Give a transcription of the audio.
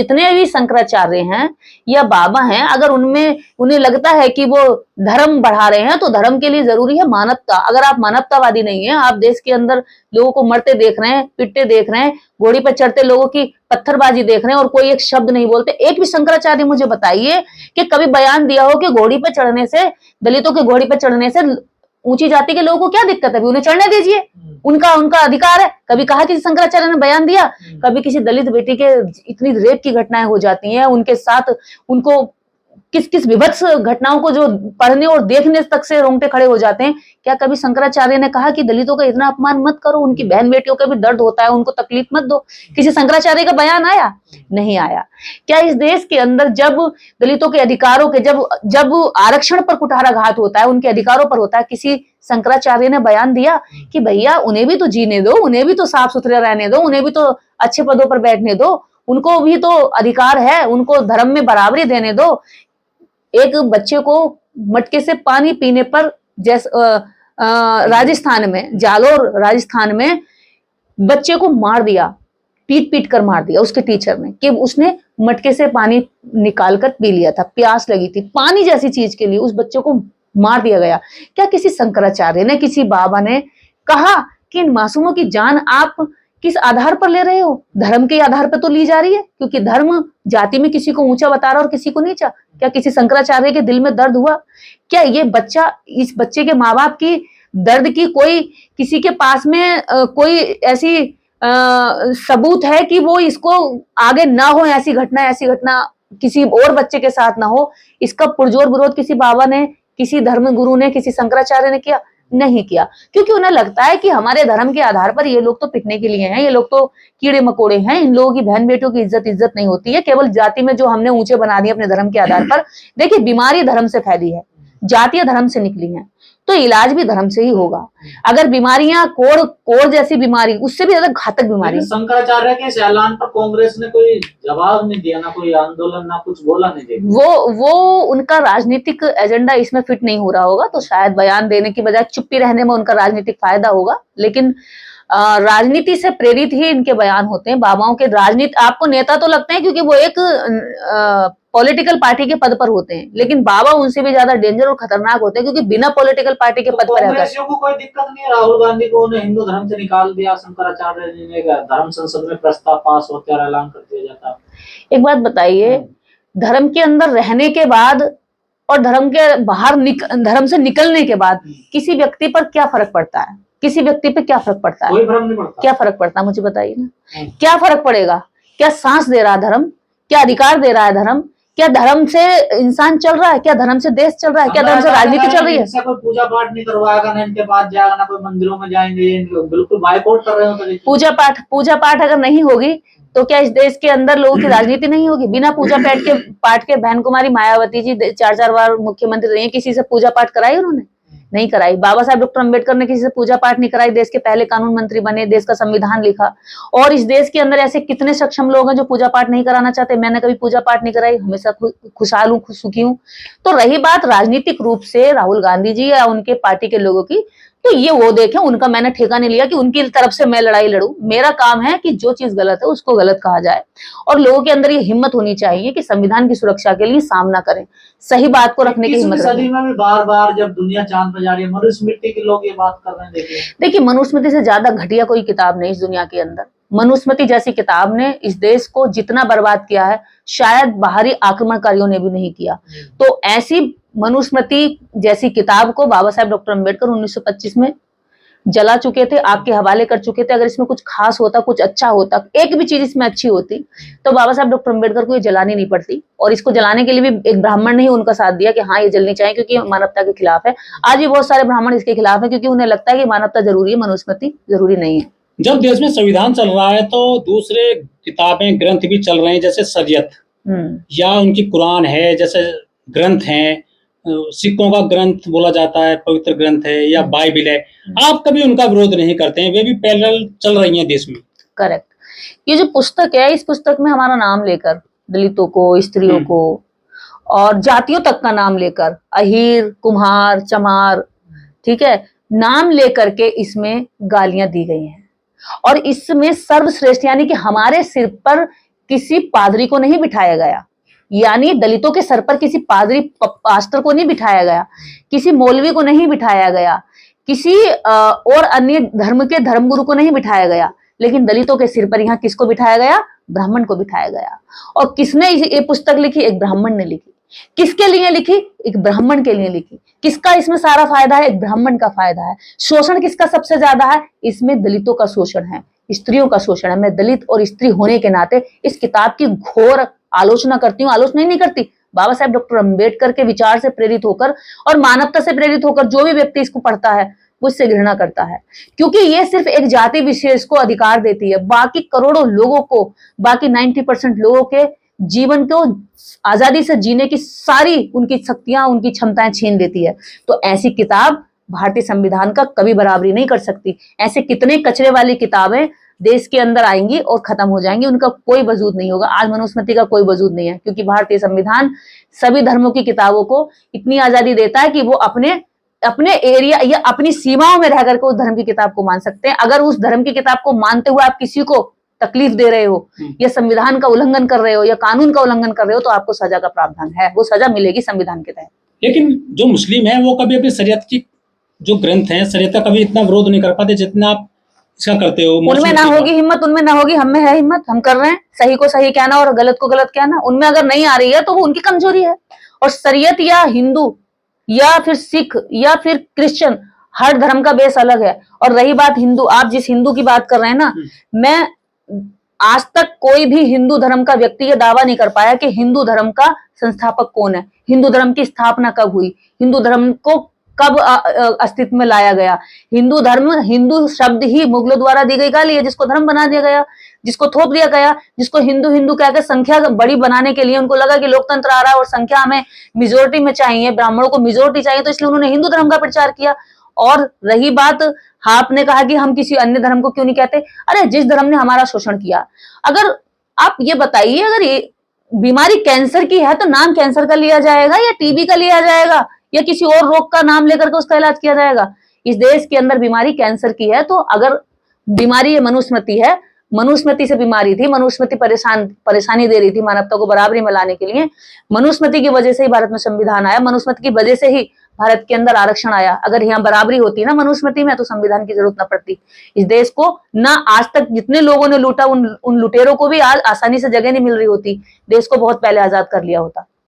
जितने भी शंकराचार्य हैं या बाबा हैं, अगर उन्हें लगता है कि वो धर्म बढ़ा रहे हैं तो धर्म के लिए जरूरी है मानवता। अगर आप मानवतावादी नहीं है, आप देश के अंदर लोगों को मरते देख रहे हैं, पिटते देख रहे हैं, घोड़ी पर चढ़ते लोगों की पत्थरबाजी देख रहे हैं और कोई एक शब्द नहीं बोलते। एक भी शंकराचार्य मुझे बताइए कि कभी बयान दिया हो कि घोड़ी पर चढ़ने से, दलितों के घोड़ी पर चढ़ने से ऊंची जाति के लोगों को क्या दिक्कत है, उन्हें चढ़ने दीजिए, उनका अधिकार है। कभी कहा किसी शंकराचार्य ने बयान दिया? कभी किसी दलित बेटी के इतनी रेप की घटनाएं हो जाती हैं, उनके साथ उनको किस किस विभत्स घटनाओं को जो पढ़ने और देखने तक से रोंगटे खड़े हो जाते हैं, क्या कभी शंकराचार्य ने कहा कि दलितों का इतना अपमान मत करो, उनकी बहन बेटियों का भी दर्द होता है, उनको तकलीफ मत दो? किसी शंकराचार्य का बयान आया? नहीं आया। क्या इस देश के अंदर जब दलितों के अधिकारों के जब आरक्षण पर कुठाराघात होता है, उनके अधिकारों पर होता है, किसी शंकराचार्य ने बयान दिया कि भैया उन्हें भी तो जीने दो, उन्हें भी तो साफ सुथरे रहने दो, उन्हें भी तो अच्छे पदों पर बैठने दो, उनको भी तो अधिकार है, उनको धर्म में बराबरी देने दो? एक बच्चे को मटके से पानी पीने पर राजस्थान में, जालोर राजस्थान में बच्चे को मार दिया, पीट पीट कर मार दिया उसके टीचर ने, कि उसने मटके से पानी निकालकर पी लिया था, प्यास लगी थी, पानी जैसी चीज के लिए उस बच्चे को मार दिया गया। क्या किसी शंकराचार्य ने, किसी बाबा ने कहा कि इन मासूमों की जान आप किस आधार पर ले रहे हो? धर्म के आधार पर तो ली जा रही है, क्योंकि धर्म जाति में किसी को ऊंचा बता रहा है और किसी को नीचा। क्या किसी शंकराचार्य के दिल में दर्द हुआ? क्या ये बच्चा, इस बच्चे के माँ बाप की दर्द की कोई, किसी के पास में कोई ऐसी सबूत है कि वो इसको आगे ना हो, ऐसी घटना किसी और बच्चे के साथ ना हो? इसका पुरजोर विरोध किसी बाबा ने, किसी धर्म गुरु ने, किसी शंकराचार्य ने किया? नहीं किया, क्योंकि उन्हें लगता है कि हमारे धर्म के आधार पर ये लोग तो पिटने के लिए हैं, ये लोग तो कीड़े मकोड़े हैं, इन लोगों की बहन बेटियों की इज्जत नहीं होती है, केवल जाति में जो हमने ऊंचे बना दिए अपने धर्म के आधार पर। देखिए, बीमारी धर्म से फैली है, जातियां धर्म से निकली हैं, तो इलाज भी धर्म से ही होगा। अगर बीमारियां कोड़ जैसी बीमारी, उससे भी ज्यादा घातक बीमारी। शंकराचार्य के इस ऐलान पर कांग्रेस ने कोई जवाब नहीं दिया, ना कोई आंदोलन, ना कुछ बोला नहीं दिया। वो उनका राजनीतिक एजेंडा इसमें फिट नहीं हो रहा होगा, तो शायद बयान देने की बजाय चुप्पी रहने में उनका राजनीतिक फायदा होगा। लेकिन राजनीति से प्रेरित ही इनके बयान होते हैं। बाबाओं के राजनीति, आपको नेता तो लगते हैं क्योंकि वो एक पॉलिटिकल पार्टी के पद पर होते हैं, लेकिन बाबा उनसे भी ज्यादा डेंजर और खतरनाक होते हैं, क्योंकि बिना पॉलिटिकल पार्टी के पद पर कांग्रेसियों को कोई दिक्कत नहीं है? राहुल गांधी को हिंदू धर्म से निकाल दिया, शंकराचार्य जी ने धर्म संसद में प्रस्ताव पास होकर ऐलान कर दिया जाता। एक बात बताइए, धर्म के अंदर रहने के बाद और धर्म के बाहर धर्म से निकलने के बाद किसी व्यक्ति पर क्या फर्क पड़ता है? किसी व्यक्ति पे क्या फर्क पड़ता है? कोई फर्क नहीं पड़ता। क्या फर्क पड़ता है मुझे बताइए ना, क्या फर्क पड़ेगा? क्या सांस दे रहा है धर्म? क्या अधिकार दे रहा है धर्म? क्या धर्म से इंसान चल रहा है? क्या धर्म से देश चल रहा है? क्या धर्म से राजनीति चल रही है? कोई पूजा पाठ नहीं करवाएगा, ना इनके पास जाएगा, ना कोई मंदिरों में जाएंगे, बिल्कुल बाइकआउट कर रहे हो। पूजा पाठ अगर नहीं होगी तो क्या इस देश के अंदर लोगों की राजनीति नहीं होगी? बिना पूजा पाठ के बहन कुमारी मायावती जी 4 बार मुख्यमंत्री रही है, किसी से पूजा पाठ कराई उन्होंने? नहीं कराई। बाबा साहब डॉक्टर अंबेडकर ने किसी से पूजा पाठ नहीं कराई, देश के पहले कानून मंत्री बने, देश का संविधान लिखा। और इस देश के अंदर ऐसे कितने सक्षम लोग हैं जो पूजा पाठ नहीं कराना चाहते। मैंने कभी पूजा पाठ नहीं कराई, हमेशा खुशहाल हूँ, सुखी हूँ। तो रही बात राजनीतिक रूप से राहुल गांधी जी या उनके पार्टी के लोगों की, तो ये वो देखें, उनका मैंने ठेका नहीं लिया कि उनकी तरफ से मैं लड़ाई लड़ूं। मेरा काम है कि जो चीज गलत है उसको गलत कहा जाए, और लोगों के अंदर ये हिम्मत होनी चाहिए कि संविधान की सुरक्षा के लिए सामना करें, सही बात को रखने की हिम्मत रखें। सदी में भी बार-बार जब दुनिया चांद पर जा रही है, मनुस्मृति के लोग ये बात कर रहे हैं। देखिए, मनुस्मृति से ज्यादा घटिया कोई किताब नहीं इस दुनिया के अंदर। मनुस्मृति जैसी किताब ने इस देश को जितना बर्बाद किया है, शायद बाहरी आक्रमणकारियों ने भी नहीं किया। तो ऐसी मनुस्मृति जैसी किताब को बाबा साहब डॉक्टर अंबेडकर 1925 में जला चुके थे, आग के हवाले कर चुके थे। अगर इसमें कुछ खास होता, कुछ अच्छा होता, एक भी चीज इसमें अच्छी होती, तो बाबा साहब डॉक्टर अंबेडकर को ये जलानी नहीं पड़ती। और इसको जलाने के लिए भी एक ब्राह्मण ने ही उनका साथ दिया कि हाँ ये जलनी चाहिए, क्योंकि मानवता के खिलाफ है। आज भी बहुत सारे ब्राह्मण इसके खिलाफ है, क्योंकि उन्हें लगता है कि मानवता जरूरी है, मनुस्मृति जरूरी नहीं है। जब देश में संविधान चल रहा है तो दूसरे किताबें, ग्रंथ भी चल रहे हैं, जैसे शरीयत या उनकी कुरान है, जैसे ग्रंथ हैं, सिखों का ग्रंथ बोला जाता है, पवित्र ग्रंथ है, या बाइबिल है। आप कभी उनका विरोध नहीं करते हैं, वे भी पैरेलल चल रही हैं देश में। करेक्ट। ये जो पुस्तक है, इस पुस्तक में हमारा नाम लेकर दलितों को, स्त्रियों को और जातियों तक का नाम लेकर, अहीर, कुम्हार, चमार, ठीक है, नाम लेकर के इसमें गालियां दी गई हैं। और इसमें सर्वश्रेष्ठ यानी कि हमारे सिर पर किसी पादरी को नहीं बिठाया गया, यानी दलितों के सर पर किसी पादरी पास्टर को नहीं बिठाया गया, किसी मौलवी को नहीं बिठाया गया, किसी और अन्य धर्म के धर्मगुरु को नहीं बिठाया गया, लेकिन दलितों के सिर पर यहाँ किसको बिठाया गया? ब्राह्मण को बिठाया गया। और किसने ये पुस्तक लिखी? एक ब्राह्मण ने लिखी। किसके लिए लिखी? एक ब्राह्मण के लिए लिखी। किसका इसमें सारा फायदा है? एक ब्राह्मण का फायदा है। शोषण किसका सबसे ज्यादा है? इसमें दलितों का शोषण है, स्त्रियों का शोषण है। मैं दलित और स्त्री होने के नाते इस किताब की घोर आलोचना करती हूँ। आलोचना ही नहीं करती, बाबा साहेब डॉक्टर अम्बेडकर के विचार से प्रेरित होकर और मानवता से प्रेरित होकर जो भी व्यक्ति इसको पढ़ता है वो इससे घृणा करता है, क्योंकि ये सिर्फ एक जाति विशेष को अधिकार देती है, बाकी करोड़ों लोगों को, बाकी 90% लोगों के जीवन को आजादी से जीने की सारी उनकी शक्तियां, उनकी क्षमताएं छीन लेती है। तो ऐसी किताब भारतीय संविधान का कभी बराबरी नहीं कर सकती। ऐसे कितने कचरे वाली किताबें देश के अंदर आएंगी और खत्म हो जाएंगी, उनका कोई वजूद नहीं होगा। आज मनुस्मृति का कोई वजूद नहीं है, क्योंकि भारतीय संविधान सभी धर्मों की किताबों को इतनी आजादी देता है कि वो अपने एरिया या अपनी सीमाओं में रह करके उस धर्म की किताब को मान सकते हैं। अगर उस धर्म की किताब को मानते हुए आप किसी को तकलीफ दे रहे हो या संविधान का उल्लंघन कर रहे हो या कानून का उल्लंघन कर रहे हो, तो आपको सजा का प्रावधान है, वो सजा मिलेगी संविधान के तहत। लेकिन जो मुस्लिम है वो कभी अपनी शरीयत की जो ग्रंथ है, शरीयत का कभी इतना विरोध नहीं कर पाते जितना आप इसका करते हो। उनमें ना होगी हिम्मत, उनमें ना होगी, हम में है हिम्मत, हम कर रहे हैं। सही को सही कहना और गलत को गलत कहना, उनमें अगर नहीं आ रही है तो वो उनकी कमजोरी है। और शरीयत या हिंदू या फिर सिख या फिर क्रिश्चियन, हर धर्म का बेस अलग है। और रही बात हिंदू, आप जिस हिंदू की बात कर रहे हैं ना, मैं आज तक कोई भी हिंदू धर्म का व्यक्ति ये दावा नहीं कर पाया कि हिंदू धर्म का संस्थापक कौन है, हिंदू धर्म की स्थापना कब हुई, हिंदू धर्म को कब अस्तित्व में लाया गया। हिंदू धर्म, हिंदू शब्द ही मुगलों द्वारा दी गई गाली है, जिसको धर्म बना दिया गया, जिसको थोप दिया गया, जिसको हिंदू हिंदू कहकर संख्या बड़ी बनाने के लिए उनको लगा कि लोकतंत्र आ रहा है और संख्या हमें मेजोरिटी में चाहिए, ब्राह्मणों को मेजोरिटी चाहिए, तो इसलिए उन्होंने हिंदू धर्म का प्रचार किया। और रही बात, आपने कहा कि हम किसी अन्य धर्म को क्यों नहीं कहते, अरे जिस धर्म ने हमारा शोषण किया, अगर आप ये बताइए, अगर ये बीमारी कैंसर की है तो नाम कैंसर का लिया जाएगा या टीबी का लिया जाएगा या किसी और रोग का नाम लेकर के उसका इलाज किया जाएगा? इस देश के अंदर बीमारी कैंसर की है, तो अगर बीमारी ये मनुस्मृति है, मनुस्मृति से बीमारी थी, मनुस्मृति परेशानी दे रही थी मानवता को बराबरी में लाने के लिए, मनुस्मृति की वजह से ही भारत में संविधान आया, मनुस्मृति की वजह से ही भारत के अंदर आरक्षण आया। अगर यहाँ बराबरी होती ना मनुस्मृति में, तो संविधान की जरूरत न पड़ती। इस देश को ना आज तक जितने लोगों ने लूटा, उन लुटेरों को भी आज आसानी से जगह नहीं मिल रही होती, देश को बहुत पहले आजाद कर लिया होता।